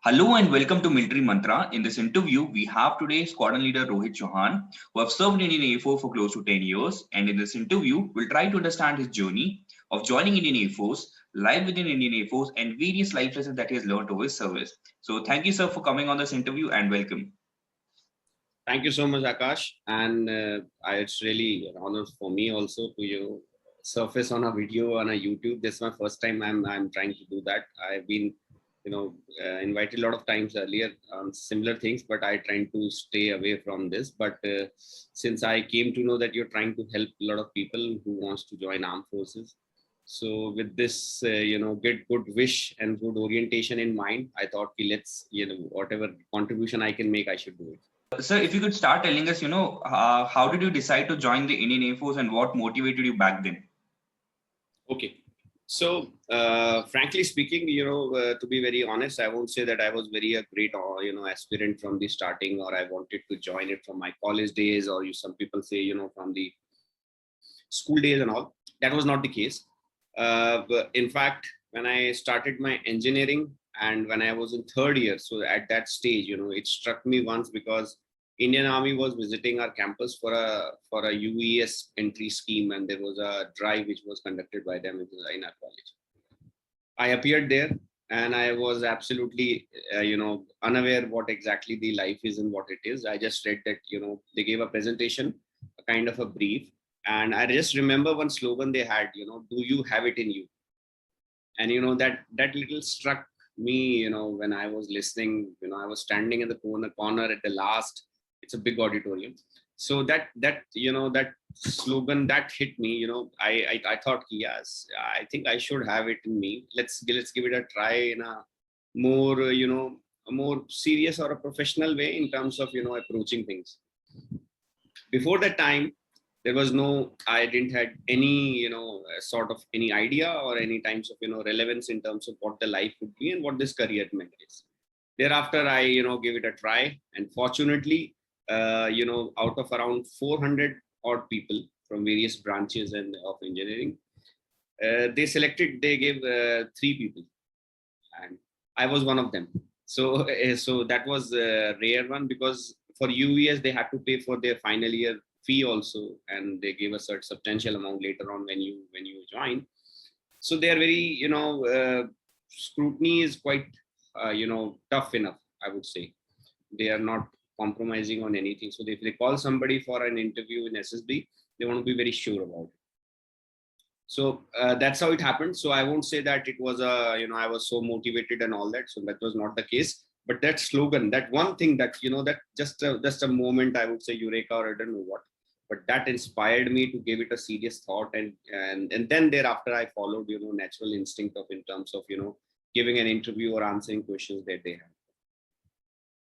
Hello and welcome to Military Mantra. In this interview, we have today's squadron leader Rohit Chauhan, who have served in Indian Air Force for close to 10 years. And in this interview, we'll try to understand his journey of joining Indian Air Force, life within Indian Air Force, and various life lessons that he has learned over his service. So thank you, sir, for coming on this interview and welcome. Thank you so much, Akash. And it's really an honor for me also to surface on a video on a YouTube. This is my first time I'm trying to do that. I've been invited a lot of times earlier on similar things, but I trying to stay away from this. But since I came to know that you're trying to help a lot of people who wants to join armed forces, so with this get good wish and good orientation in mind, I thought let's whatever contribution I can make, I should do it. Sir, if you could start telling us, how did you decide to join the Indian Air Force and what motivated you back then? Okay. So, frankly speaking, to be very honest, I won't say that I was very a great, aspirant from the starting, or I wanted to join it from my college days, or some people say, from the school days and all. That was not the case. But in fact, when I started my engineering and when I was in third year, so at that stage, it struck me once because Indian Army was visiting our campus for a UES entry scheme, and there was a drive which was conducted by them in our college. I appeared there, and I was absolutely, unaware what exactly the life is and what it is. I just read that, they gave a presentation, a kind of a brief, and I just remember one slogan they had, do you have it in you? And that little struck me, when I was listening. I was standing in the corner at the last. It's a big auditorium, so that slogan that hit me. I thought, yes, I think I should have it in me. Let's give it a try in a more a more serious or a professional way in terms of approaching things. Before that time, there was I didn't had any sort of any idea or any times of relevance in terms of what the life would be and what this career meant is. Thereafter, I gave it a try, and fortunately, out of around 400 odd people from various branches and of engineering, they gave 3 people, and I was one of them. So so that was a rare one, because for UES they had to pay for their final year fee also, and they gave a certain substantial amount later on when you join. So they are very scrutiny is quite tough enough, I would say. They are not compromising on anything. So if they call somebody for an interview in SSB, they want to be very sure about it. So that's how it happened. So I won't say that it was I was so motivated and all that. So that was not the case. But that slogan, that one thing that, that just a moment, I would say eureka, or I don't know what, but that inspired me to give it a serious thought. And then thereafter I followed, natural instinct of in terms of, giving an interview or answering questions that they had.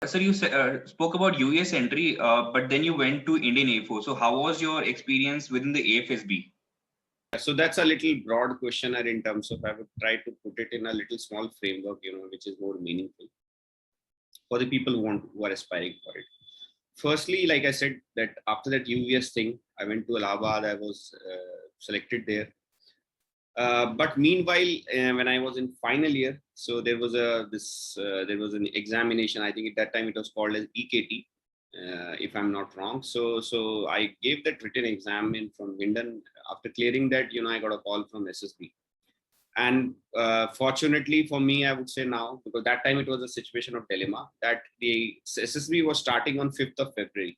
Sir, you spoke about US entry, but then you went to Indian Air Force. So how was your experience within the AFSB? So that's a little broad questionnaire in terms of, I would try to put it in a little small framework, which is more meaningful for the people who are aspiring for it. Firstly, like I said, that after that UVS thing, I went to Allahabad. I was selected there. But meanwhile, when I was in final year, so there was there was an examination. I think at that time it was called as EKT, if I'm not wrong. So I gave that written exam in from Winden. After clearing that, I got a call from SSB. And fortunately for me, I would say now, because that time it was a situation of dilemma, that the SSB was starting on 5th of February.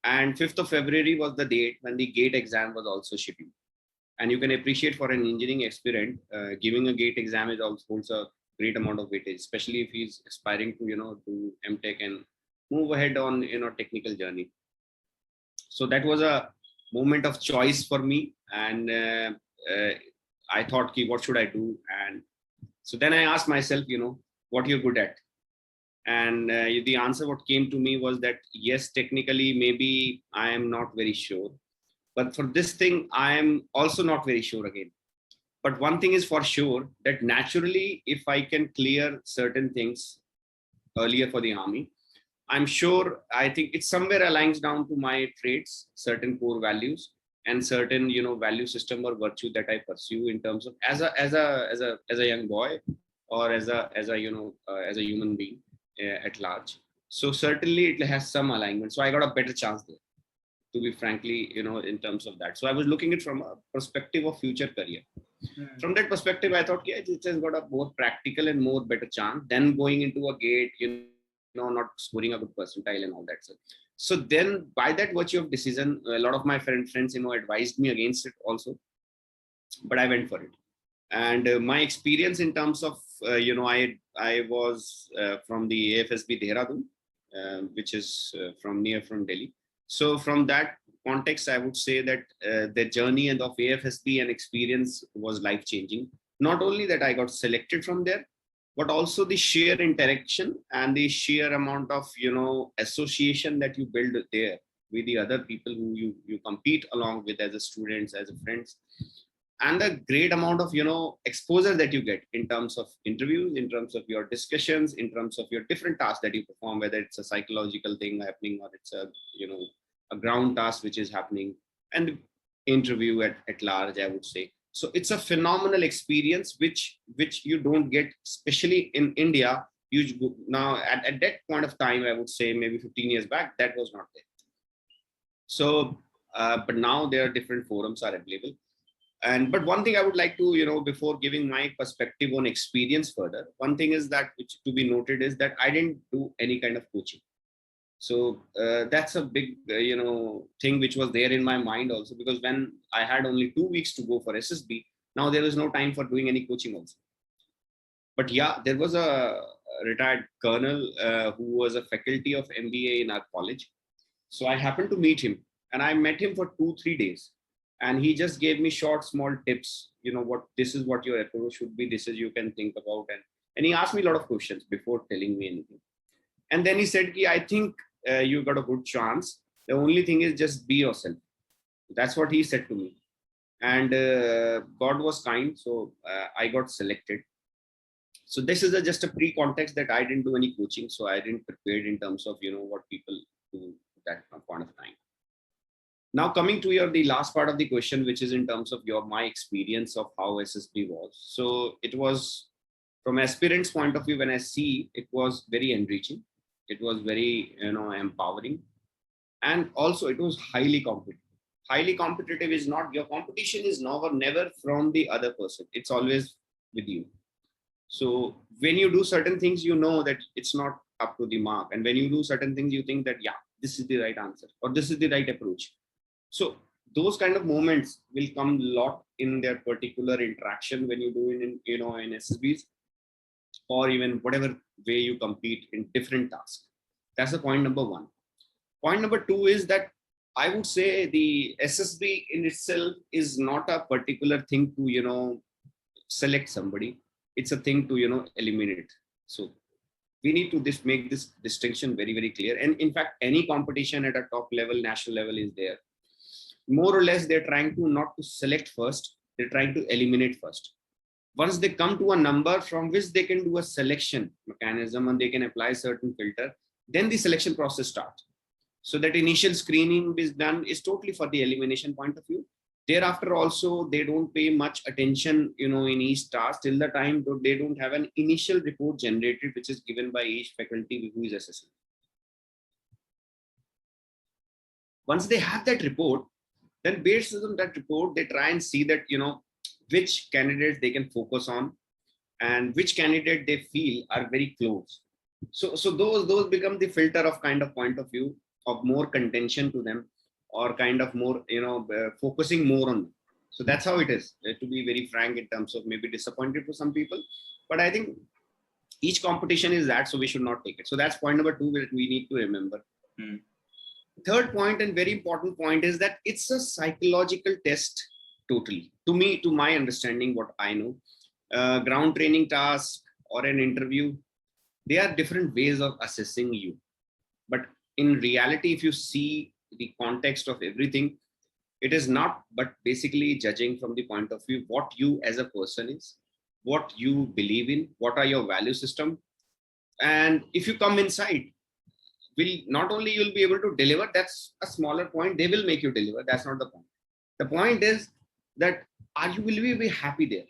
And 5th of February was the date when the GATE exam was also scheduled. And you can appreciate for an engineering aspirant, giving a GATE exam is also holds a great amount of weightage, especially if he's aspiring to, do MTech and move ahead on, technical journey. So that was a moment of choice for me. And I thought, what should I do? And so then I asked myself, what you're good at. And the answer what came to me was that, yes, technically, maybe I am not very sure. But for this thing, I am also not very sure again. But one thing is for sure, that naturally, if I can clear certain things earlier for the army, I'm sure, I think it somewhere aligns down to my traits, certain core values, and certain value system or virtue that I pursue in terms of as a young boy. or as a as a human being at large. So certainly it has some alignment. So I got a better chance there, to be frankly, in terms of that. So I was looking at from a perspective of future career. From that perspective, I thought, yeah, it has got a more practical and more better chance than going into a gate, not scoring a good percentile and all that stuff. So then, by that virtue of decision, a lot of my friends, advised me against it also, but I went for it. And my experience in terms of, I was from the AFSB Dehradun, which is from Delhi. So from that context, I would say that the journey and of AFSB and experience was life changing. Not only that I got selected from there, but also the sheer interaction and the sheer amount of association that you build there with the other people who you compete along with as a students, as a friends, and the great amount of exposure that you get in terms of interviews, in terms of your discussions, in terms of your different tasks that you perform, whether it's a psychological thing happening or it's a ground task which is happening, and the interview at large, I would say. So it's a phenomenal experience which you don't get, especially in India. Now at that point of time, I would say maybe 15 years back, that was not there. So but now there are different forums are available. But one thing I would like to, before giving my perspective on experience further, one thing is that which to be noted is that I didn't do any kind of coaching. So that's a big, thing which was there in my mind also, because when I had only 2 weeks to go for SSB, now there was no time for doing any coaching also. But yeah, there was a retired colonel who was a faculty of MBA in our college. So I happened to meet him, and I met him for 2-3 days. And he just gave me short, small tips, this is what your approach should be, this is you can think about. And he asked me a lot of questions before telling me anything. And then he said, I think you got a good chance. The only thing is just be yourself. That's what he said to me. And God was kind. So I got selected. So this is just a pre-context that I didn't do any coaching. So I didn't prepare in terms of, what people do at that point of time. Now coming to the last part of the question, which is in terms of my experience of how SSB was. So it was from aspirant's point of view, when I see, it was very enriching. It was very, empowering. And also it was highly competitive. Highly competitive is not, your competition is never from the other person. It's always with you. So when you do certain things, that it's not up to the mark. And when you do certain things, you think that, yeah, this is the right answer or this is the right approach. So those kind of moments will come a lot in their particular interaction when you do in SSBs, or even whatever way you compete in different tasks. That's the point number one. Point number two is that I would say the SSB in itself is not a particular thing to, select somebody. It's a thing to, eliminate. So we need to make this distinction very, very clear. And in fact, any competition at a top level, national level is there. More or less, they're trying to not to select first, they're trying to eliminate first. Once they come to a number from which they can do a selection mechanism and they can apply certain filter, then the selection process starts. So that initial screening is done is totally for the elimination point of view. Thereafter also, they don't pay much attention, in each task till the time they don't have an initial report generated, which is given by each faculty who is assessing. Once they have that report, then based on that report, they try and see that, which candidates they can focus on and which candidate they feel are very close. So those become the filter of kind of point of view of more contention to them, or kind of more, focusing more on them. So that's how it is, to be very frank, in terms of maybe disappointed to some people. But I think each competition is that, so we should not take it. So that's point number two that we need to remember. Third point and very important point is that it's a psychological test totally. To my understanding, what I know, ground training task or an interview, they are different ways of assessing you. But in reality, if you see the context of everything, it is not, but basically judging from the point of view, what you as a person is, what you believe in, what are your value system. And if you come inside, not only you'll be able to deliver, that's a smaller point, they will make you deliver. That's not the point. The point is that will you be happy there?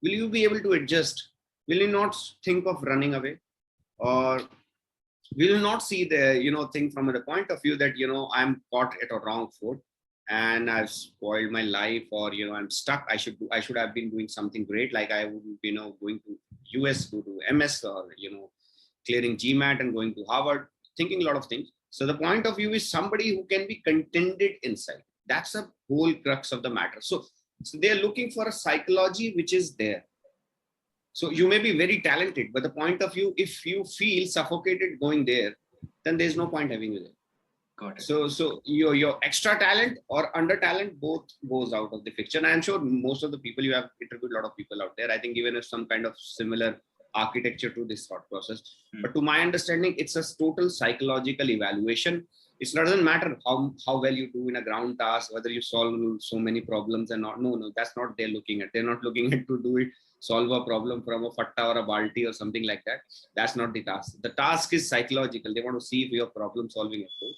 Will you be able to adjust? will you not think of running away, or will you not see the thing from the point of view that I'm caught at a wrong foot and I've spoiled my life, or I'm stuck. I should have been doing something great, like I would going to US, go to MS, or clearing GMAT and going to Harvard, thinking a lot of things. So the point of view is somebody who can be contented inside. That's the whole crux of the matter. So they're looking for a psychology which is there. So you may be very talented, but the point of view, if you feel suffocated going there, then there's no point having you there. Got it. So your extra talent or under talent both goes out of the picture. And I'm sure most of the people, you have interviewed a lot of people out there, I think given us some kind of similar architecture to this thought process. But to my understanding, it's a total psychological evaluation. It doesn't matter how well you do in a ground task, whether you solve so many problems or not. No, that's not they're looking at. They're not looking at to do it, solve a problem from a fatta or a balti or something like that. That's not the task. The task is psychological. They want to see your problem solving approach.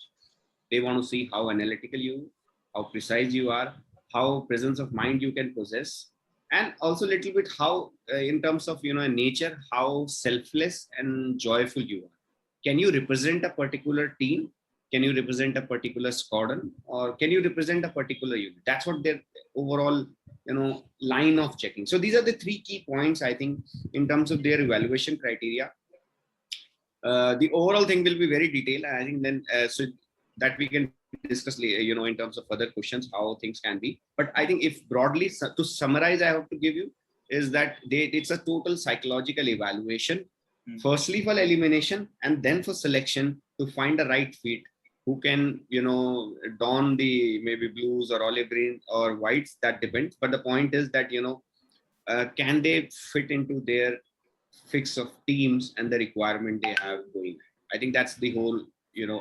They want to see how analytical you, how precise you are, how presence of mind you can possess, and also a little bit how, in terms of nature, how selfless and joyful you are. Can you represent a particular team? Can you represent a particular squadron, or can you represent a particular unit? That's what their overall line of checking. So these are the three key points, I think, in terms of their evaluation criteria. The overall thing will be very detailed. I think then so that we can discuss in terms of other questions how things can be. But I think if broadly to summarize, I have to give you is that it's a total psychological evaluation. Firstly for elimination, and then for selection to find the right fit who can don the maybe blues or olive green or whites, that depends. But the point is that can they fit into their fix of teams and the requirement they have going. I think that's the whole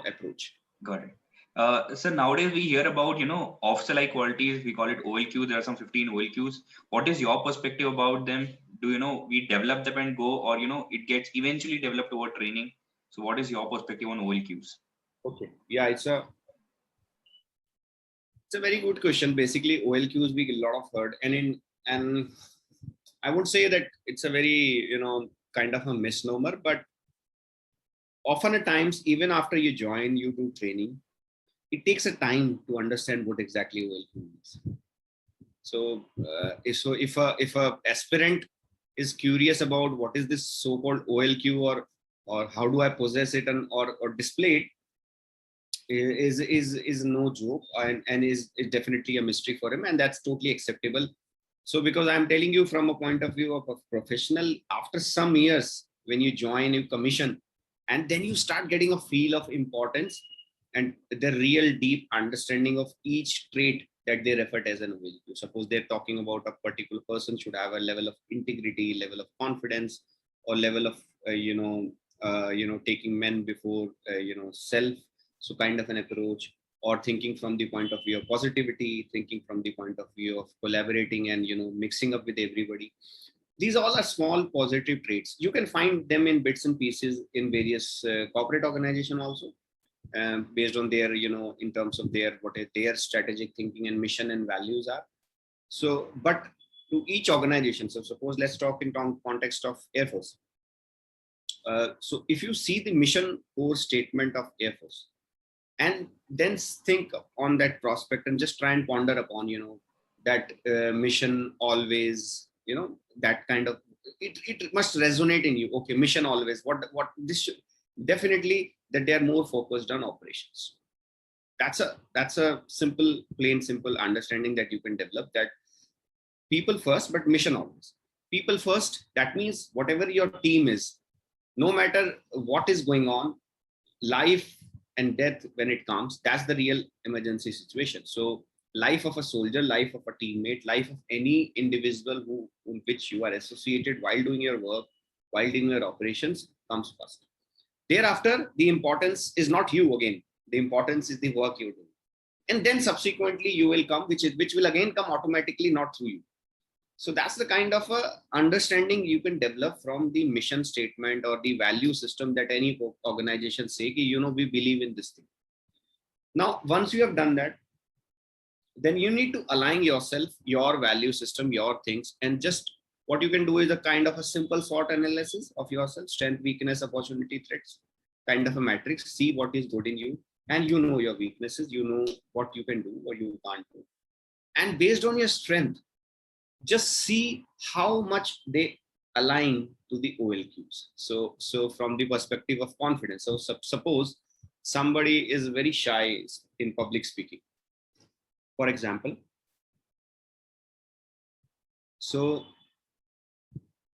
approach. Got it. So nowadays we hear about off-the-like qualities. We call it OLQ. There are some 15 OLQs. What is your perspective about them? Do we develop them and go, or it gets eventually developed over training? So what is your perspective on OLQs? Okay, yeah, it's a very good question. Basically, OLQs we a lot of heard, and I would say that it's a very kind of a misnomer, but often at times, even after you join, you do training, it takes a time to understand what exactly OLQ means. So, if a aspirant is curious about what is this so-called OLQ, or how do I possess it or display it, is no joke, and is definitely a mystery for him, and that's totally acceptable. So because I'm telling you from a point of view of a professional, after some years, when you join, you commission, and then you start getting a feel of importance and the real deep understanding of each trait that they refer to as an OLQ. Suppose they're talking about a particular person should have a level of integrity, level of confidence, or level of taking men before self. So kind of an approach, or thinking from the point of view of positivity, thinking from the point of view of collaborating and mixing up with everybody. These all are small positive traits. You can find them in bits and pieces in various corporate organizations also, based on their in terms of what their strategic thinking and mission and values are. So, but to each organization. So suppose let's talk in context of Air Force. So if you see the mission core statement of Air Force, and then think on that prospect and just try and ponder upon that mission always, that kind of it must resonate in you. Okay, mission always, what this should definitely, that they are more focused on operations. That's a simple, plain simple understanding that you can develop, that people first but mission always. People first, that means whatever your team is, no matter what is going on, life and death when it comes, that's the real emergency situation. So life of a soldier, life of a teammate, life of any individual with which you are associated while doing your work, while doing your operations, comes first. Thereafter, the importance is not you again. The importance is the work you do. And then subsequently you will come, which will again come automatically, not through you. So that's the kind of understanding you can develop from the mission statement or the value system that any organization say, we believe in this thing. Now, once you have done that, then you need to align yourself, your value system, your things, and just what you can do is a kind of a simple SWOT analysis of yourself: strength, weakness, opportunity, threats, kind of a matrix. See what is good in you, and you know your weaknesses, you know what you can do, what you can't do. And based on your strength, just see how much they align to the OLQs. So from the perspective of confidence, so suppose somebody is very shy in public speaking, for example. So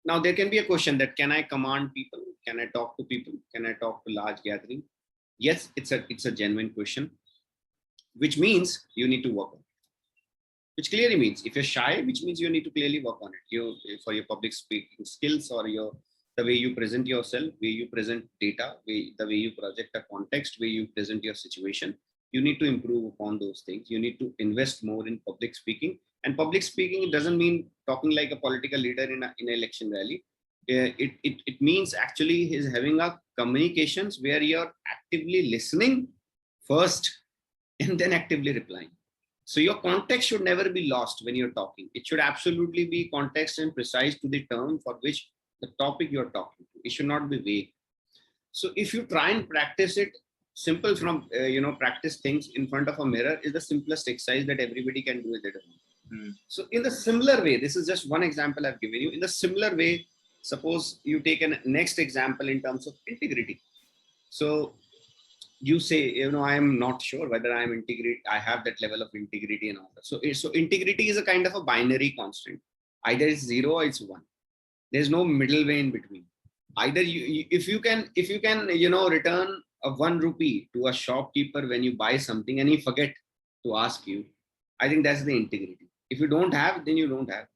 now there can be a question that, can I command people? Can I talk to people? Can I talk to large gathering? Yes, it's a genuine question, which means you need to work on it. Which clearly means if you're shy, which means you need to clearly work on it. For your public speaking skills, or the way you present yourself, way you present data, the way you project a context, way you present your situation. You need to improve upon those things. You need to invest more in public speaking. And public speaking doesn't mean talking like a political leader in an election rally. It means actually is having a communications where you're actively listening first and then actively replying. So your context should never be lost when you're talking. It should absolutely be context and precise to the term for which the topic you're talking to. It should not be vague. So if you try and practice it, simple from, practice things in front of a mirror is the simplest exercise that everybody can do with it. So in the similar way, this is just one example I've given you. In the similar way, suppose you take a next example in terms of integrity. So you say, I am not sure whether I have that level of integrity and all that. So integrity is a kind of a binary constant. Either it's 0 or it's 1. There's no middle way in between. Either if you can, return a 1 rupee to a shopkeeper when you buy something and he forget to ask you, I think that's the integrity. If you don't have, then you don't have.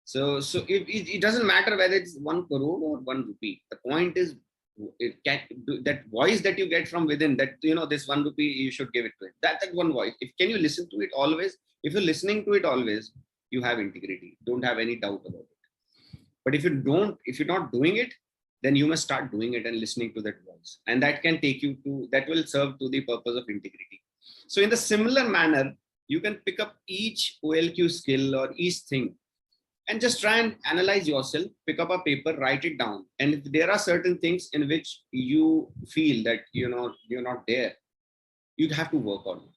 So it doesn't matter whether it's 1 crore or 1 rupee. The point is, that voice that you get from within, that this 1 rupee you should give it to it, that one voice, can you listen to it always? If you're listening to it always, you have integrity. Don't have any doubt about it. But if you're not doing it, then you must start doing it and listening to that voice, and that will serve to the purpose of integrity. So in the similar manner, you can pick up each OLQ skill or each thing and just try and analyze yourself, pick up a paper, write it down. And if there are certain things in which you feel that, you're not there, you'd have to work on it.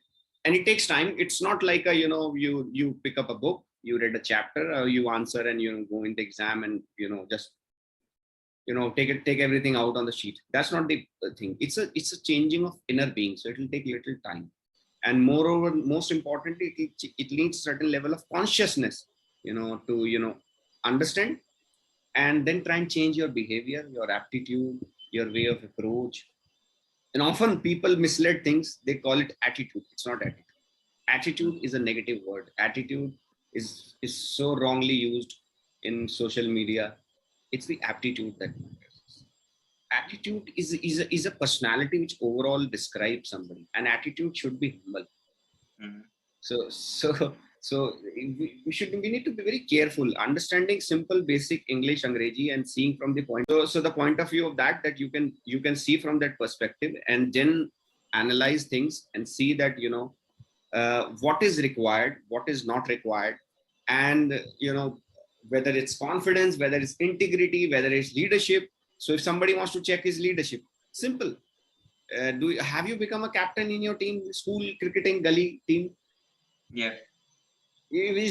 And it takes time. It's not like you pick up a book, you read a chapter, or you answer and, go in the exam and, just, take everything out on the sheet. That's not the thing. It's a changing of inner being. So it will take little time. And moreover, most importantly, it needs certain level of consciousness, to understand, and then try and change your behavior, your aptitude, your way of approach. And often people mislead things. They call it attitude. It's not attitude. Attitude is a negative word. Attitude is so wrongly used in social media. It's the aptitude that matters. Attitude is a personality which overall describes somebody. And attitude should be humble. So we need to be very careful, understanding simple basic English, Angrezi, and seeing from the point. So the point of view of that you can see from that perspective, and then analyze things and see that, what is required, what is not required, and, whether it's confidence, whether it's integrity, whether it's leadership. So if somebody wants to check his leadership, simple. Have you become a captain in your team, school cricketing gully team? Yeah.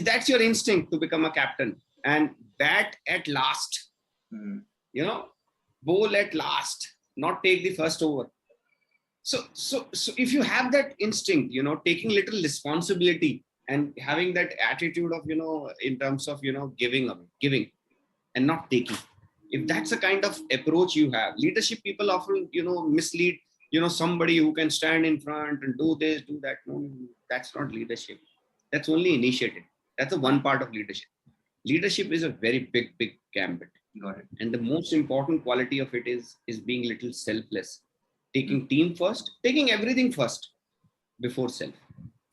That's your instinct to become a captain, and bat at last, bowl at last, not take the first over. So if you have that instinct, taking little responsibility and having that attitude of, in terms of, giving and not taking. If that's a kind of approach you have, leadership people often, mislead, somebody who can stand in front and do this, do that. No, that's not leadership. That's only initiative. That's the one part of leadership. Leadership is a very big gambit. Got it. And the most important quality of it is being little selfless, taking team first, taking everything first before self.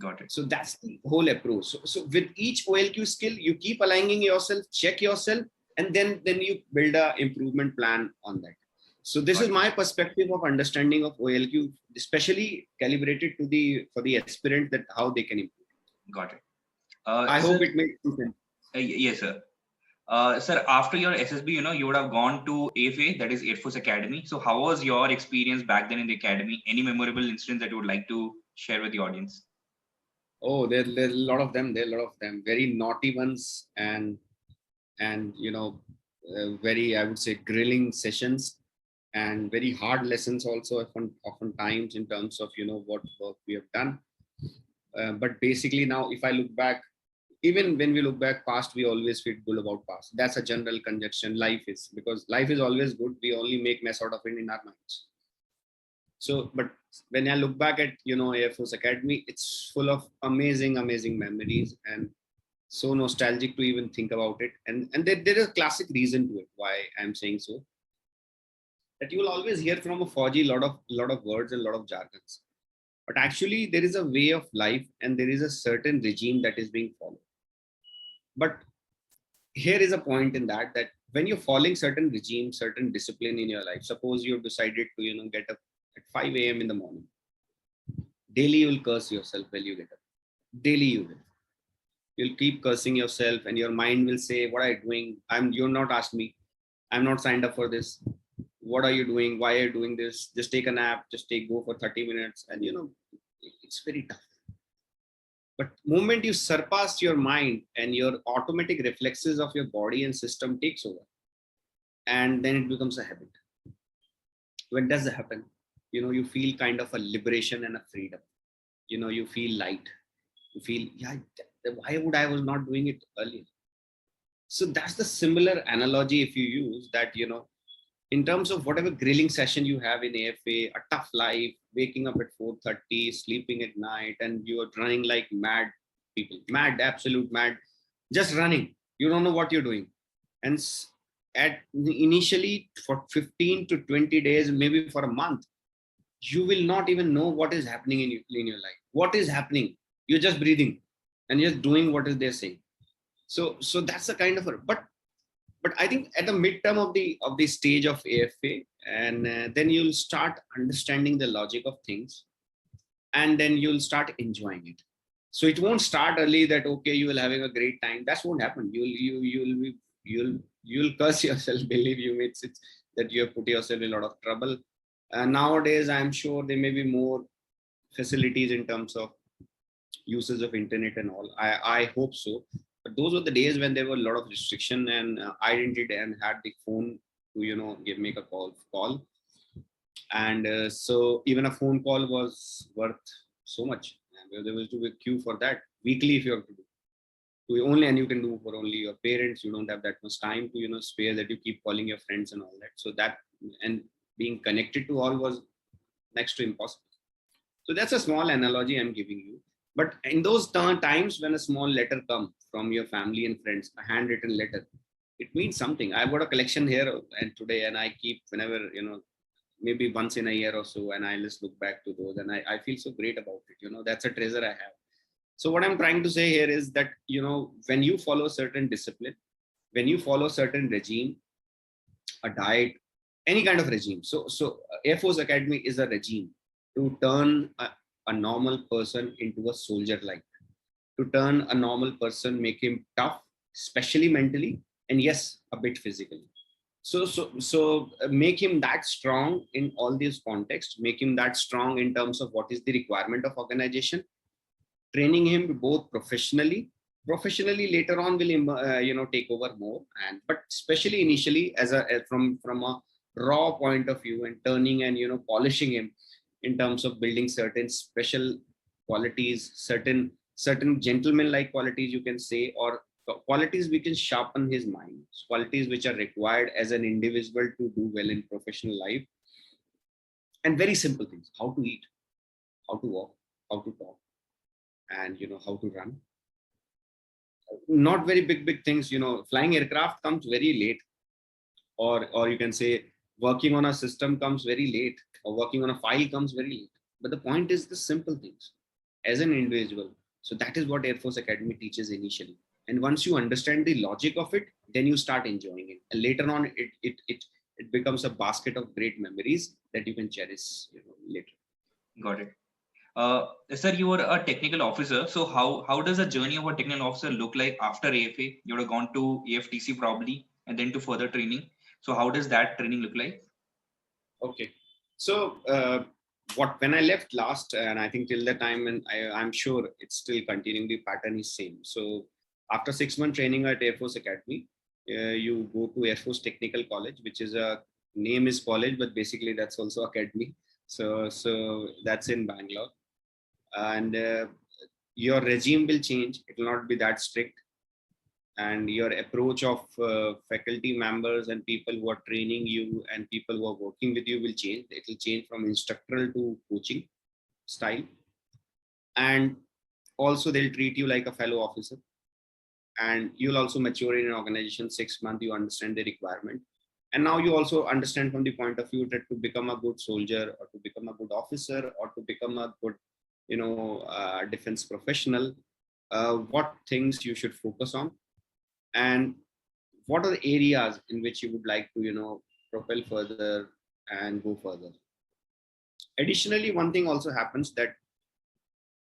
Got it. So that's the whole approach. So with each OLQ skill, you keep aligning yourself, check yourself, and then you build a improvement plan on that. So this is my perspective of understanding of OLQ, especially calibrated for the aspirant, that how they can improve. Got it. I hope it makes sense. Yes, sir. Sir, after your SSB, you would have gone to AFA, that is Air Force Academy. So how was your experience back then in the academy? Any memorable incidents that you would like to share with the audience? Oh, there's a lot of them. There are a lot of them. Very naughty ones, and very, I would say, grilling sessions, and very hard lessons also. Oftentimes in terms of what work we have done. But basically now, if I look back, even when we look back past, we always feel good about past. That's a general conjunction. Life is, because life is always good. We only make mess out of it in our minds. So, but when I look back at Air Force Academy, it's full of amazing memories, and so nostalgic to even think about it. And there is a classic reason to it why I'm saying so. That you will always hear from a Fauji lot of words and a lot of jargons. But actually, there is a way of life, and there is a certain regime that is being followed. But here is a point in that when you're following certain regime, certain discipline in your life, suppose you've decided to get up at 5 a.m. in the morning. Daily you'll curse yourself while you get up. Daily you'll keep cursing yourself, and your mind will say, what are you doing? You're not asked me. I'm not signed up for this. What are you doing? Why are you doing this? Just take a nap, go for 30 minutes. And it's very tough. But moment you surpass your mind, and your automatic reflexes of your body and system takes over, and then it becomes a habit. When does that happen? You feel kind of a liberation and a freedom. You feel light. You feel, yeah, why would I was not doing it earlier? So that's the similar analogy if you use that, in terms of whatever grilling session you have in AFA, a tough life, waking up at 4:30, sleeping at night, and you are running like mad people, mad, absolute mad, just running. You don't know what you're doing. And initially for 15 to 20 days, maybe for a month, you will not even know what is happening in your life. What is happening? You're just breathing and just doing what is they're saying. So that's a kind of but I think at the midterm of the stage of AFA, and then you'll start understanding the logic of things, and then you'll start enjoying it. So it won't start early that okay, you will having a great time. That won't happen. You'll curse yourself. Believe you, it's that you have put yourself in a lot of trouble. Nowadays, I'm sure there may be more facilities in terms of uses of internet and all. I hope so. But those were the days when there were a lot of restriction, and I didn't and had the phone to make a call. And so even a phone call was worth so much. And there was to be a queue for that weekly if you have to do. Only, and you can do for only your parents. You don't have that much time to spare that you keep calling your friends and all that. So that, and being connected to all was next to impossible. So that's a small analogy I'm giving you. But in those times when a small letter comes from your family and friends, a handwritten letter, it means something. I've got a collection here and today, and I keep whenever, maybe once in a year or so, and I just look back to those, and I feel so great about it. That's a treasure I have. So what I'm trying to say here is that, when you follow certain discipline, when you follow certain regime, a diet, any kind of regime. So Air Force Academy is a regime to turn a normal person into a soldier like, to turn a normal person, make him tough, especially mentally, and yes, a bit physically. So make him that strong in all these contexts, make him that strong in terms of what is the requirement of organization, training him both professionally later on will take over more, but especially initially as from a raw point of view, and turning and polishing him in terms of building certain special qualities, certain gentleman like qualities, you can say, or qualities we can sharpen his mind, qualities which are required as an individual to do well in professional life. And very simple things: how to eat, how to walk, how to talk, and how to run. Not very big things. Flying aircraft comes very late, or you can say working on a system comes very late, or working on a file comes very late. But the point is the simple things as an individual. So that is what Air Force Academy teaches initially. And once you understand the logic of it, then you start enjoying it. And later on, it becomes a basket of great memories that you can cherish later. Got it. Sir, you were a technical officer. So how does the journey of a technical officer look like after AFA? You would have gone to AFTC probably, and then to further training. So how does that training look like? Okay. So when I left last, and I think till the time, and I'm sure it's still continuing, the pattern is same. So after 6 month training at Air Force Academy, you go to Air Force Technical College, which is a name is college, but basically that's also academy. So that's in Bangalore, and your regime will change. It will not be that strict, and your approach of faculty members and people who are training you and people who are working with you will change. It will change from instructoral to coaching style, and also they'll treat you like a fellow officer, and you'll also mature in an organization. 6 months you understand the requirement, and now you also understand from the point of view that to become a good soldier or to become a good officer or to become a good defense professional, what things you should focus on, and what are the areas in which you would like to propel further and go further. Additionally, one thing also happens that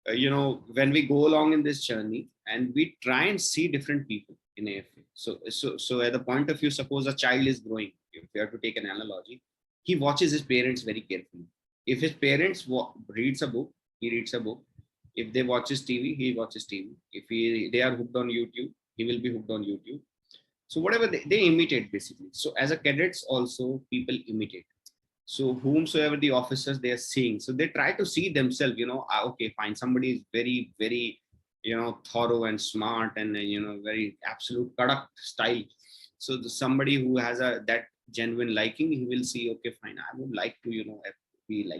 when we go along in this journey and we try and see different people in AFA. So at the point of view, suppose a child is growing, if we have to take an analogy, he watches his parents very carefully. If his parents reads a book, he reads a book. If they watches TV, he watches TV. If they are hooked on YouTube, he will be hooked on YouTube. So whatever they imitate basically. So as a cadets also, people imitate. So whomsoever the officers they are seeing, so they try to see themselves, okay, fine, somebody is very, very, thorough and smart and, very absolute product style. So somebody who has that genuine liking, he will see, okay, fine, I would like to, be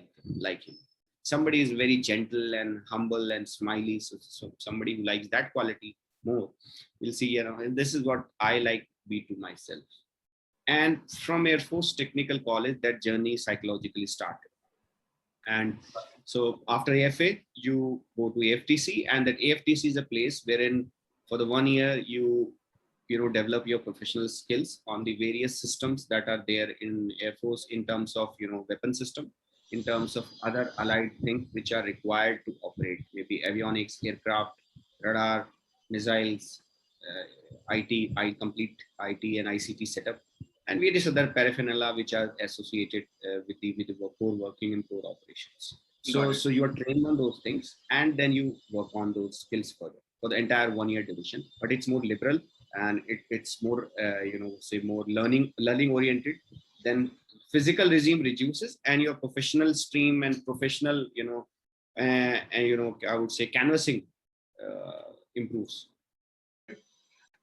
like him. Somebody is very gentle and humble and smiley. So somebody who likes that quality more will see, and this is what I like be to myself. And from Air Force Technical College, that journey psychologically started. And so after AFA, you go to AFTC, and that AFTC is a place wherein for the 1 year you develop your professional skills on the various systems that are there in Air Force in terms of weapon system, in terms of other allied things which are required to operate, maybe avionics, aircraft, radar, missiles, complete IT and ICT setup, and various other paraphernalia which are associated with the core working and core operations. So you are trained on those things, and then you work on those skills further for the entire 1 year division. But it's more liberal, and it's more more learning oriented. Then physical regime reduces, and your professional stream and professional I would say canvassing improves.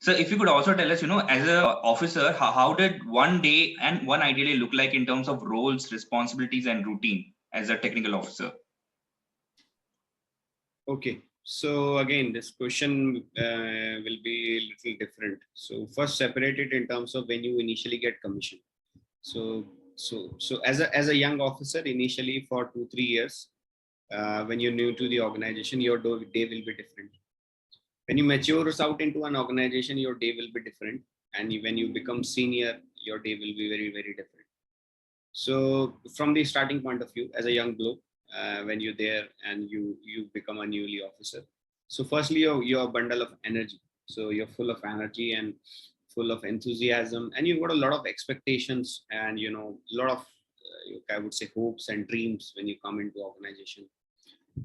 So if you could also tell us, as an officer, how did one day and one ideally look like in terms of roles, responsibilities, and routine as a technical officer? Okay, so again, this question will be a little different. So first, separate it in terms of when you initially get commissioned. So as a young officer, initially for 2-3 years, when you're new to the organization, your day will be different. When you mature out into an organization, your day will be different, and when you become senior, your day will be very, very different. So from the starting point of view, as a young bloke, when you're there and you become a newly officer, so firstly you're a bundle of energy. So you're full of energy and full of enthusiasm, and you've got a lot of expectations and a lot of I would say hopes and dreams when you come into organization.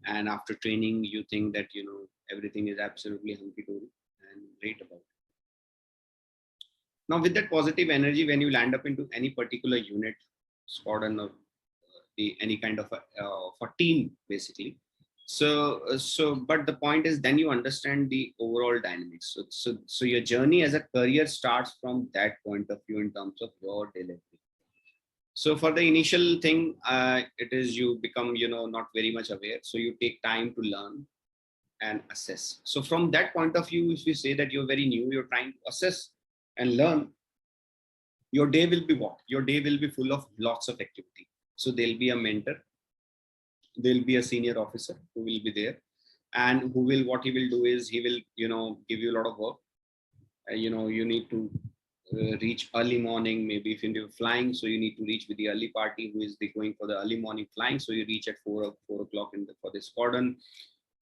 And after training, you think that everything is absolutely hunky-dory and great about it. Now with that positive energy, when you land up into any particular unit, squadron, or any kind of a team basically, but the point is, then you understand the overall dynamics. So your journey as a career starts from that point of view in terms of your delivery. So for the initial thing, it is you become not very much aware, so you take time to learn and assess. So from that point of view, if you say that you're very new, you're trying to assess and learn, your day will be what? Your day will be full of lots of activity. So there'll be a mentor, there'll be a senior officer who will be there, and what he will do is he will give you a lot of work. You need to reach early morning. Maybe if you're flying, so you need to reach with the early party who is going for the early morning flying. So you reach at 4 o'clock for the squadron.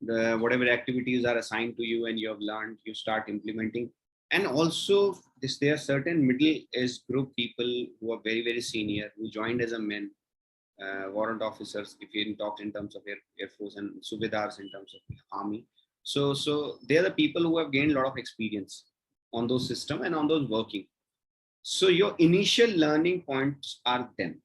The whatever activities are assigned to you and you have learned, you start implementing. And also there are certain middle age group people who are very, very senior, who joined as a men, warrant officers, if you talk in terms of Air Force, and subedars in terms of army. So they are the people who have gained a lot of experience on those system and on those working. So your initial learning points are them.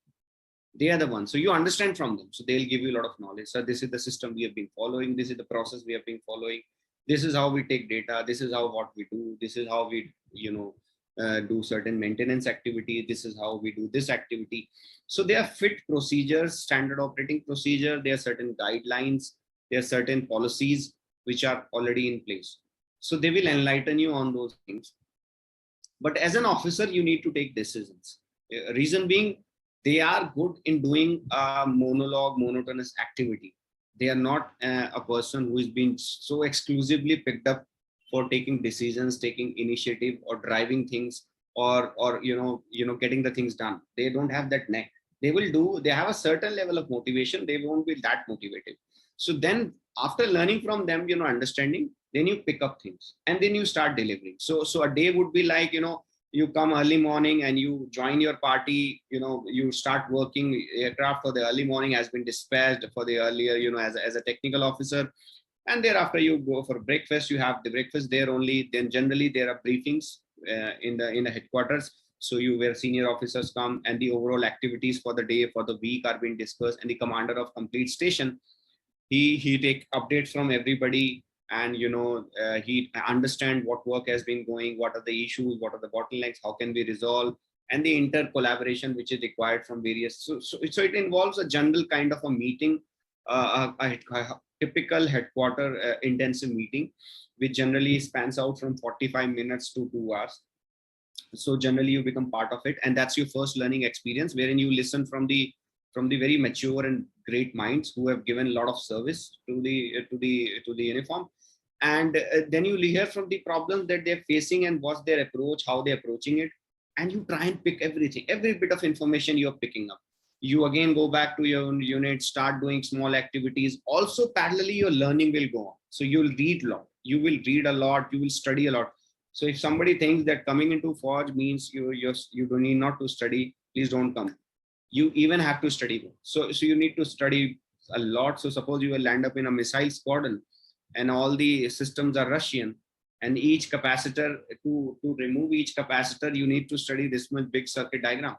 They are the ones. So you understand from them. So they'll give you a lot of knowledge. So this is the system we have been following. This is the process we have been following. This is how we take data. This is how what we do. This is how we, do certain maintenance activity. This is how we do this activity. So there are fit procedures, standard operating procedure. There are certain guidelines. There are certain policies which are already in place. So they will enlighten you on those things. But as an officer, you need to take decisions. Reason being, they are good in doing a monotonous activity. They are not a person who is being so exclusively picked up for taking decisions, taking initiative, or driving things, or getting the things done. They don't have that neck. They have a certain level of motivation. They won't be that motivated. So then after learning from them, understanding, then you pick up things and then you start delivering. So a day would be like, you come early morning and you join your party, you start working. Aircraft for the early morning has been dispatched for the earlier, as a technical officer. And thereafter you go for breakfast. You have the breakfast there only. Then generally there are briefings in the headquarters. So where senior officers come and the overall activities for the day, for the week are being discussed, and the commander of complete station, he take updates from everybody, and he understand what work has been going, what are the issues, what are the bottlenecks, how can we resolve, and the inter collaboration which is required from various. So it involves a general kind of a meeting, a typical headquarter intensive meeting, which generally spans out from 45 minutes to 2 hours. So generally you become part of it, and that's your first learning experience, wherein you listen from the very mature and great minds who have given a lot of service to the uniform. And then you hear from the problems that they're facing and what's their approach, how they're approaching it, and you try and pick everything, every bit of information you're picking up. You again go back to your unit, start doing small activities. Also parallelly your learning will go on. So you'll read a lot, you will read a lot, you will study a lot. So if somebody thinks that coming into Forge means you don't need not to study, please don't come. You even have to study more. So you need to study a lot. So suppose you will land up in a missile squadron and all the systems are Russian, and each capacitor, to remove each capacitor, you need to study this much big circuit diagram.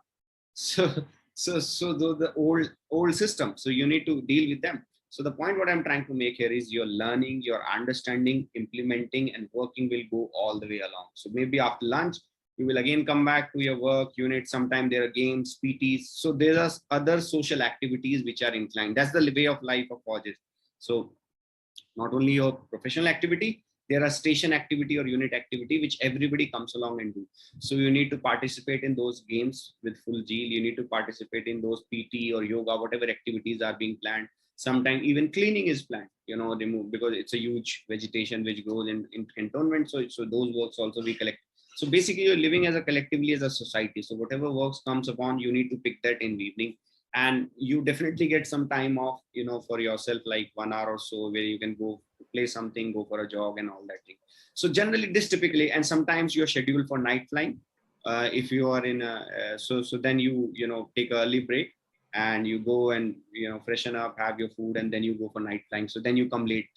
So the old system, so you need to deal with them. So the point what I'm trying to make here is your learning, your understanding, implementing, and working will go all the way along. So maybe after lunch, you will again come back to your work unit. Sometimes there are games, PTs. So there are other social activities which are inclined. That's the way of life of Forges. So not only your professional activity, there are station activity or unit activity which everybody comes along and do. So you need to participate in those games with full zeal. You need to participate in those PT or yoga, whatever activities are being planned. Sometimes even cleaning is planned, remove, because it's a huge vegetation which grows in cantonment. So those works also we collect. So basically you're living as a collectively as a society. So whatever works comes upon, you need to pick that in the evening. And you definitely get some time off, for yourself, like 1 hour or so, where you can go play something, go for a jog and all that thing. So generally this typically, and sometimes you're scheduled for night flying. If you are in so then you take an early break and you go and freshen up, have your food, and then you go for night flying. So then you come late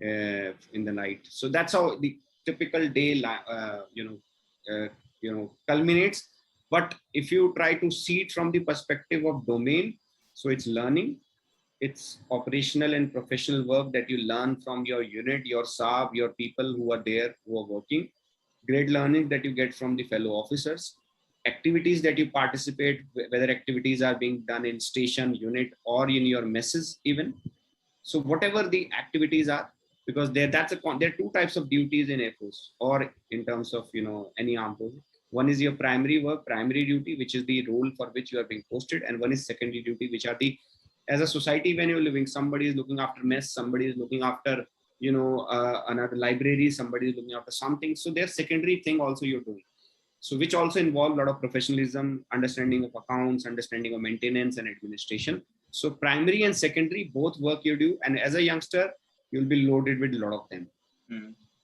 in the night. So that's how the typical day culminates. But if you try to see it from the perspective of domain, so it's learning, it's operational and professional work that you learn from your unit, your SAB, your people who are there, who are working. Great learning that you get from the fellow officers. Activities that you participate, whether activities are being done in station, unit, or in your messes even. So whatever the activities are, because there are two types of duties in Air Force, or in terms of any armed force. One is your primary work, primary duty, which is the role for which you are being posted, and one is secondary duty, which are the, as a society, when you're living, somebody is looking after mess, somebody is looking after another library, somebody is looking after something. So there's secondary thing also you're doing. So which also involve a lot of professionalism, understanding of accounts, understanding of maintenance and administration. So primary and secondary, both work you do. And as a youngster, you'll be loaded with a lot of them.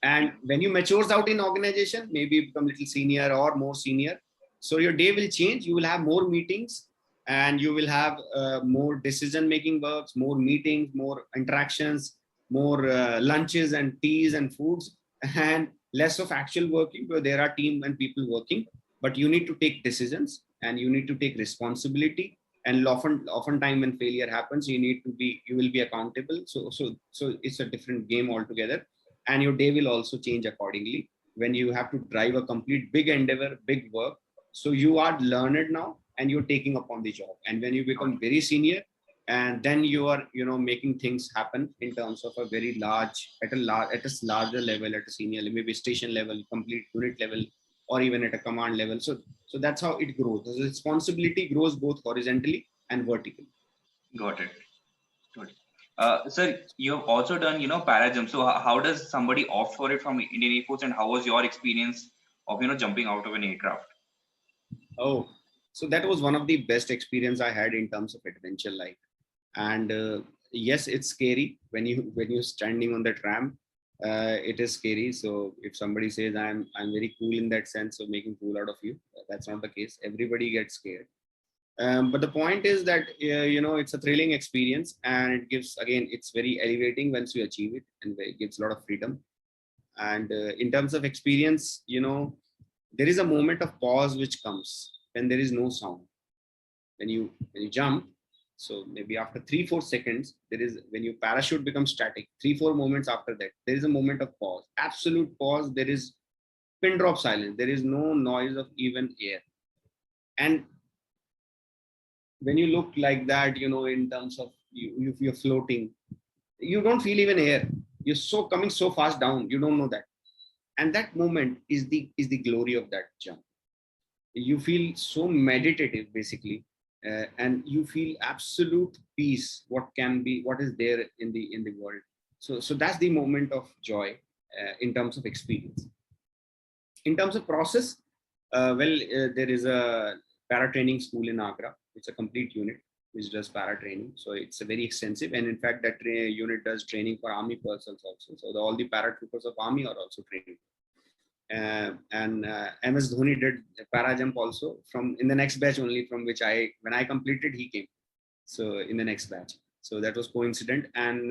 And when you matures out in organization, maybe you become a little senior or more senior. So your day will change. You will have more meetings and you will have more decision-making works, more meetings, more interactions, more lunches and teas and foods, and less of actual working, because there are team and people working, but you need to take decisions and you need to take responsibility. And often time when failure happens, you will be accountable. So it's a different game altogether, and your day will also change accordingly when you have to drive a complete big endeavor, big work. So you are learned now and you're taking upon the job. And when you become very senior, and then you are making things happen in terms of a very large at a larger level, at a senior, maybe station level, complete unit level, or even at a command level. So that's how it grows. The responsibility grows both horizontally and vertically. Got it. Sir, you have also done, para jump. So how does somebody opt for it from Indian Air Force, and how was your experience of, jumping out of an aircraft? Oh, so that was one of the best experience I had in terms of adventure life. And yes, it's scary when you're standing on the tram. It is scary. So if somebody says I'm very cool in that sense of making fool out of you, that's not the case. Everybody gets scared. But the point is that it's a thrilling experience, and it gives, again, it's very elevating once you achieve it, and it gives a lot of freedom. And in terms of experience, there is a moment of pause which comes when there is no sound. When you jump, so maybe after 3-4 seconds, there is, when your parachute becomes static, 3-4 moments after that, there is a moment of pause, absolute pause. There is pin drop silence. There is no noise of even air. And when you look like that, in terms of if you're floating, you don't feel even air. You're so coming so fast down, you don't know that. And that moment is the glory of that jump. You feel so meditative, basically, and you feel absolute peace. What is there in the world. So that's the moment of joy in terms of experience. In terms of process, there is a para training school in Agra. It's a complete unit which does para training. So it's a very extensive, and in fact that unit does training for army persons also. So all the paratroopers of army are also trained. And MS Dhoni did para jump also in the next batch only, from which when I completed, he came. So in the next batch. So that was coincident. And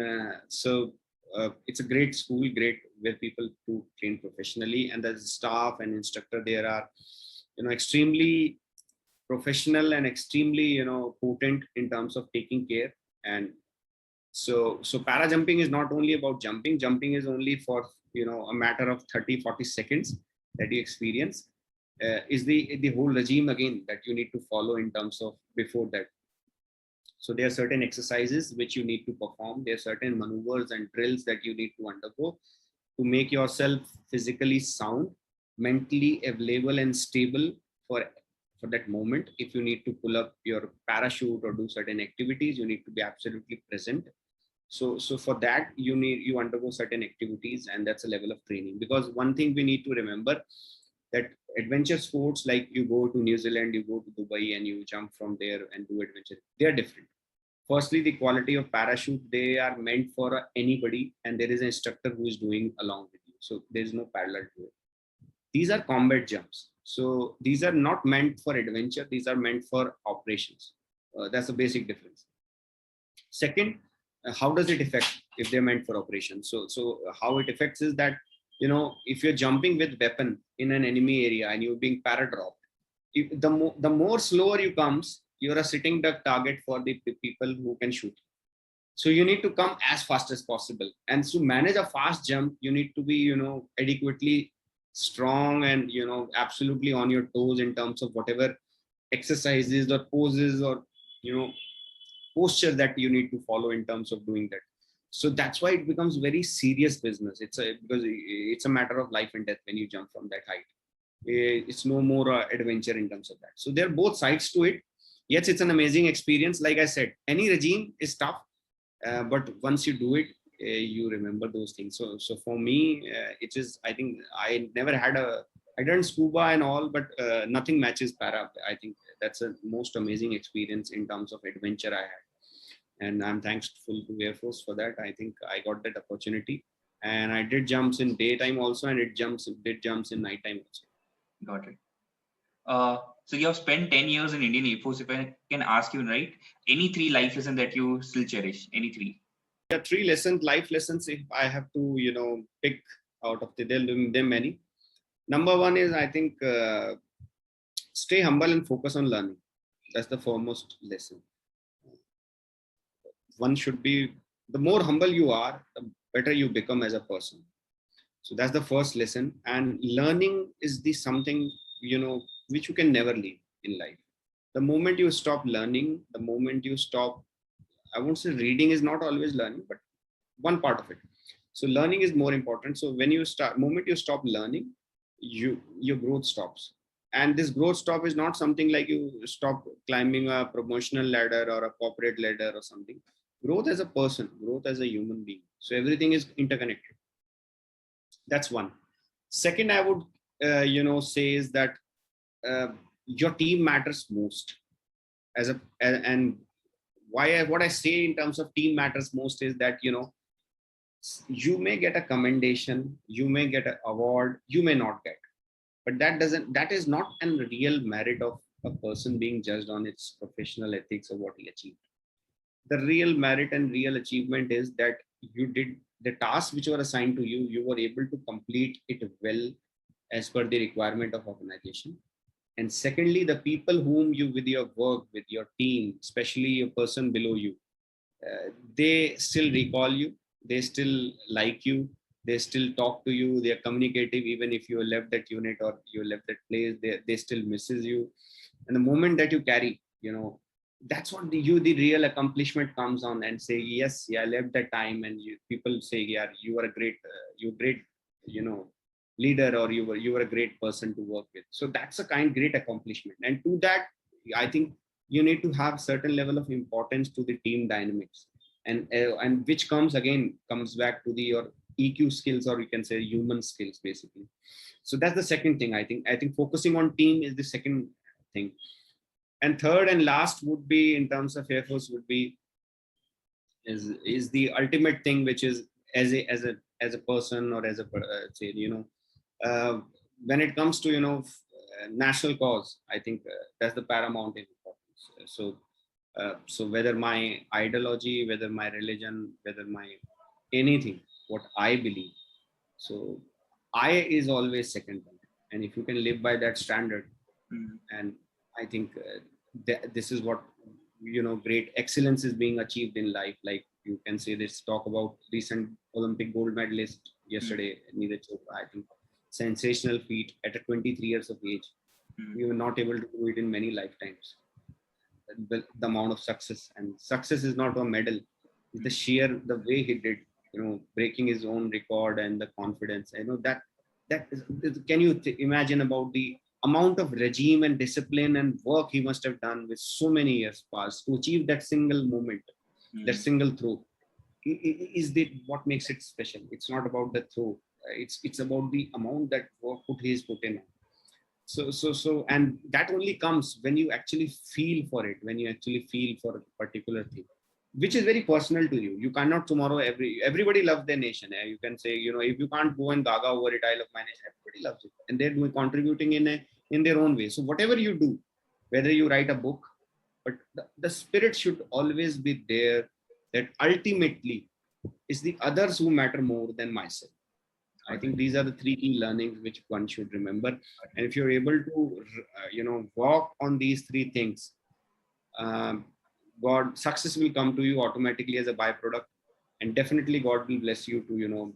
it's a great school, great where people to train professionally, and the staff and instructor there are, extremely professional and extremely, potent in terms of taking care. And so para jumping is not only about jumping. Jumping is only for, a matter of 30-40 seconds that you experience. Is the whole regime, again, that you need to follow in terms of before that. So there are certain exercises which you need to perform. There are certain maneuvers and drills that you need to undergo to make yourself physically sound, mentally available and stable for that moment. If you need to pull up your parachute or do certain activities, you need to be absolutely present. So for that, you undergo certain activities, and that's a level of training. Because one thing we need to remember, that adventure sports, like you go to New Zealand, you go to Dubai, and you jump from there and do adventure, they're different. Firstly, the quality of parachute, they are meant for anybody, and there is an instructor who is doing along with you. So there's no parallel to it. These are combat jumps. So these are not meant for adventure. These are meant for operations. That's a basic difference. Second, how does it affect if they're meant for operations? So how it affects is that, if you're jumping with weapon in an enemy area and you're being para-dropped, the more slower you comes, you're a sitting duck target for the people who can shoot. So you need to come as fast as possible. And to manage a fast jump, you need to be, adequately strong and, absolutely on your toes in terms of whatever exercises or poses or, posture that you need to follow in terms of doing that. So that's why it becomes very serious business. Because it's a matter of life and death when you jump from that height. It's no more adventure in terms of that. So there are both sides to it. Yes, it's an amazing experience. Like I said, any regime is tough, but once you do it, you remember those things. So for me, it is, I think I never had a I done scuba and all, but nothing matches para. I think that's a most amazing experience in terms of adventure I had, and I'm thankful to Air Force for that. I think I got that opportunity, and I did jumps in daytime also, and did jumps in nighttime also. Got it. So you have spent 10 years in Indian Air Force. If I can ask you, right, any three life lessons that you still cherish? Any three? There are three life lessons. If I have to, pick out of there many. Number one is, I think, stay humble and focus on learning. That's the foremost lesson. One should be, the more humble you are, the better you become as a person. So that's the first lesson. And learning is the something, which you can never leave in life. The moment you stop learning, the moment you stop, I won't say reading is not always learning, but one part of it. So learning is more important. So when you moment you stop learning, your growth stops. And this growth stop is not something like you stop climbing a promotional ladder or a corporate ladder or something. Growth as a person, growth as a human being. So everything is interconnected. That's one. Second, I would, say is that your team matters most. And what I say in terms of team matters most is that, you may get a commendation, you may get an award, you may not get, but that is not a real merit of a person being judged on its professional ethics or what he achieved. The real merit and real achievement is that you did the task which were assigned to you, you were able to complete it well as per the requirement of organization. And secondly, the people whom you, with your work, with your team, especially a person below you, they still recall you, they still like you, they still talk to you, they are communicative, even if you left that unit or you left that place, they still misses you. And the moment that you carry, that's what the real accomplishment comes on, and say, yes, yeah, I left that time, and people say, yeah, you were a great, leader, or you were a great person to work with. So that's a great accomplishment. And to that, I think you need to have certain level of importance to the team dynamics, and which comes back to your EQ skills, or you can say human skills, basically. So that's the second thing. I think focusing on team is the second thing. And third and last would be, in terms of Air Force, would be is the ultimate thing, which is as a person, or as a say, when it comes to national cause, I think that's the paramount importance. So whether my ideology, whether my religion, whether my anything, what I believe, so I is always second one. And if you can live by that standard, and I think this is what great excellence is being achieved in life. Like, you can say this, talk about recent Olympic gold medalist yesterday, Neeraj Chopra. I think sensational feat at 23 years of age. We were not able to do it in many lifetimes. The amount of success, and success is not a medal, it's the way he did, breaking his own record, and the confidence. Can you imagine about the amount of regime and discipline and work he must have done with so many years past to achieve that single moment, that single throw? Is that what makes it special? It's not about the throw. It's about the amount that work he's put in. So, and that only comes when you actually feel for it, when you actually feel for a particular thing, which is very personal to you. You cannot tomorrow, everybody loves their nation. You can say, if you can't go and gaga over it, I love my nation, everybody loves it, and they're contributing in their own way. So whatever you do, whether you write a book, but the spirit should always be there, that ultimately it's the others who matter more than myself. I think these are the three key learnings which one should remember. And if you're able to, walk on these three things, success will come to you automatically as a byproduct, and definitely God will bless you to,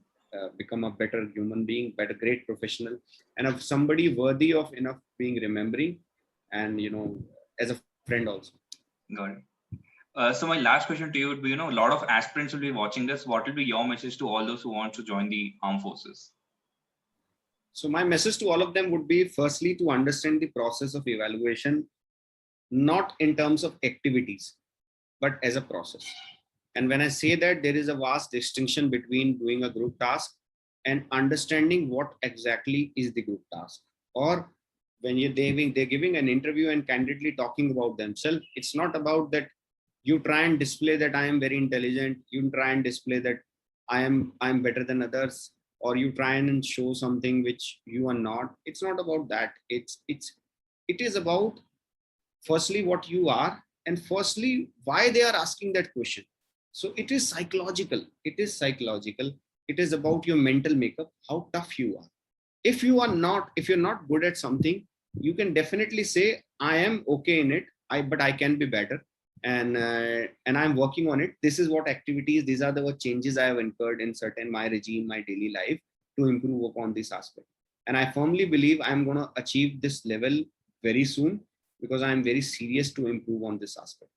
become a better human being, great professional, and of somebody worthy of enough being remembering, and as a friend also. Got it. So my last question to you would be, a lot of aspirants will be watching this. What will be your message to all those who want to join the armed forces? So my message to all of them would be, firstly, to understand the process of evaluation, not in terms of activities, but as a process. And when I say that, there is a vast distinction between doing a group task and understanding what exactly is the group task. or when they're giving an interview and candidly talking about themselves, it's not about that you try and display that I am very intelligent, you try and display that I'm better than others, or you try and show something which you are not. It's not about that. It is about firstly what you are, and firstly why they are asking that question. So it is psychological. It is about your mental makeup, how tough you are. If you're not good at something, you can definitely say I am okay in it, but I can be better, and I'm working on it. This is what activities, these are the changes I have incurred in certain my regime, my daily life, to improve upon this aspect. And I firmly believe I'm going to achieve this level very soon, because I'm very serious to improve on this aspect.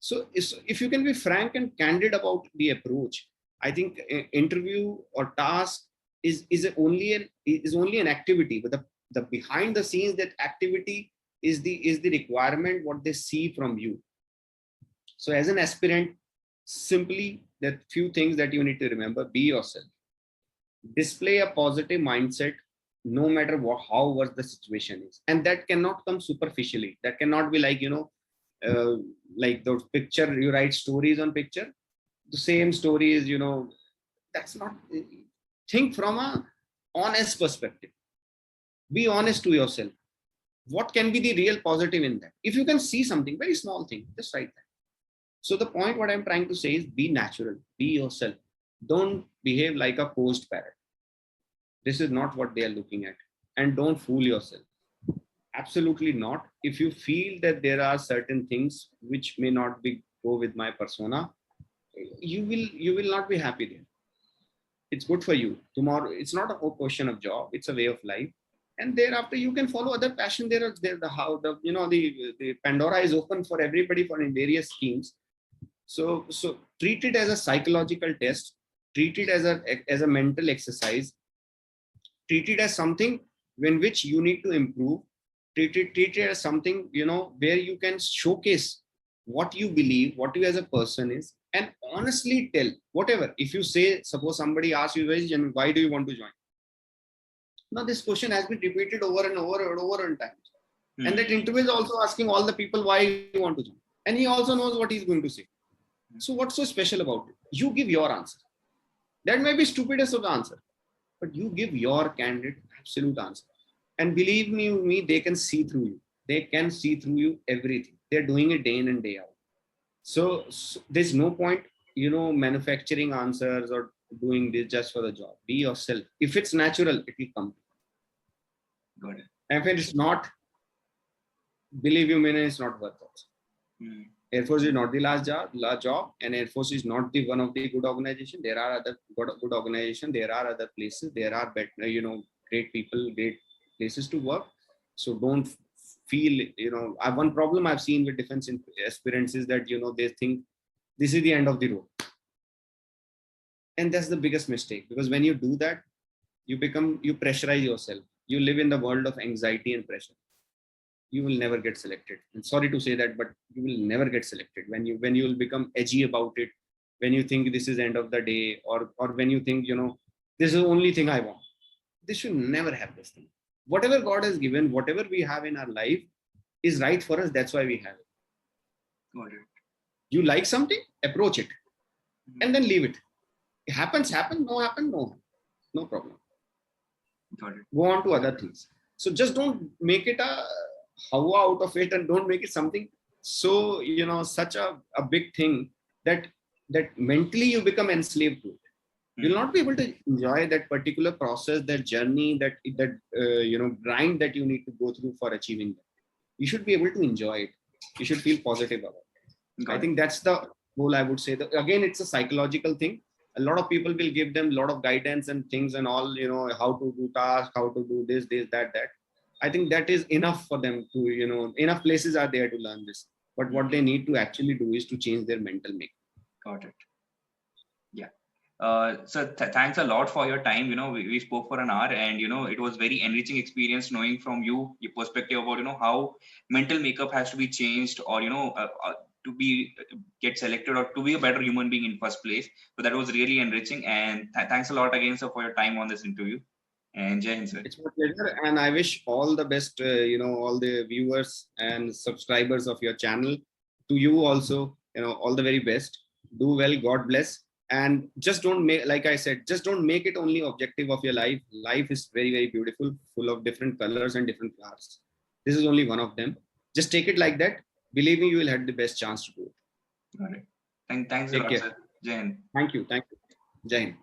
So if you can be frank and candid about the approach, I think interview or task is only an activity, but the behind the scenes, that activity is the requirement what they see from you. So as an aspirant, simply that few things that you need to remember: be yourself, display a positive mindset, no matter how worse the situation is. And that cannot come superficially. That cannot be like, like those picture, you write stories on picture, the same story is, that's not. Think from a honest perspective. Be honest to yourself. What can be the real positive in that? If you can see something very small thing, just write that. So the point what I'm trying to say is, be natural, be yourself. Don't behave like a posed parrot. This is not what they are looking at. And don't fool yourself. Absolutely not. If you feel that there are certain things which may not go with my persona, you will not be happy there. It's good for you. Tomorrow, it's not a question of job, it's a way of life. And thereafter you can follow other passion. There the how the Pandora is open for everybody for in various schemes. So treat it as a psychological test, treat it as a mental exercise, treat it as something in which you need to improve, treat it as something, where you can showcase what you believe, what you as a person is, and honestly tell whatever. If you say, suppose somebody asks you, why do you want to join? Now this question has been repeated over and over and times. And that interview is also asking all the people why you want to join. And he also knows what he's going to say. So what's so special about it? You give your answer. That may be stupidest of the answer, but you give your candid, absolute answer. And believe me, they can see through you. They can see through you everything. They're doing it day in and day out. So there's no point, manufacturing answers or doing this just for the job. Be yourself. If it's natural, it will come. Got it. And if it's not, believe you me, it's not worth it. Air Force is not the last job, and Air Force is not the one of the good organization. There are other good organization. There are other places. There are better, great people, great places to work. So don't feel, one problem I've seen with defense aspirants is that, they think this is the end of the road. And that's the biggest mistake, because when you do that, you pressurize yourself. You live in the world of anxiety and pressure. You will never get selected. And sorry to say that, but you will never get selected when you will become edgy about it, when you think this is end of the day, or when you think, this is the only thing I want. This should never have this thing. Whatever God has given, whatever we have in our life is right for us. That's why we have it. Got it. You like something, approach it, and then leave it. It happen, no happen, no problem. Got it. Go on to other things. So just don't make it a hawa out of it, and don't make it something so, such a big thing that mentally you become enslaved to it. You'll not be able to enjoy that particular process, that journey, that grind that you need to go through for achieving that. You should be able to enjoy it. You should feel positive about it. I think that's the goal, I would say. Again, it's a psychological thing. A lot of people will give them a lot of guidance and things and all, how to do tasks, how to do this, that. I think that is enough for them to, enough places are there to learn this. But what they need to actually do is to change their mental makeup. Got it. Yeah. So thanks a lot for your time. We spoke for an hour, and it was very enriching experience knowing from you your perspective about how mental makeup has to be changed, or to get selected, or to be a better human being in first place. So that was really enriching, and thanks a lot again, sir, for your time on this interview. And Jai Hind, sir. It's my pleasure, and I wish all the best, all the viewers and subscribers of your channel. To you also, all the very best. Do well, God bless. And just don't make, like I said, just don't make it only objective of your life. Life is very, very beautiful, full of different colors and different flowers. This is only one of them. Just take it like that. Believe me, you will have the best chance to do it. Got it. Thanks a Take lot, care. sir. Jai Hind. Thank you. Thank you. Jai Hind.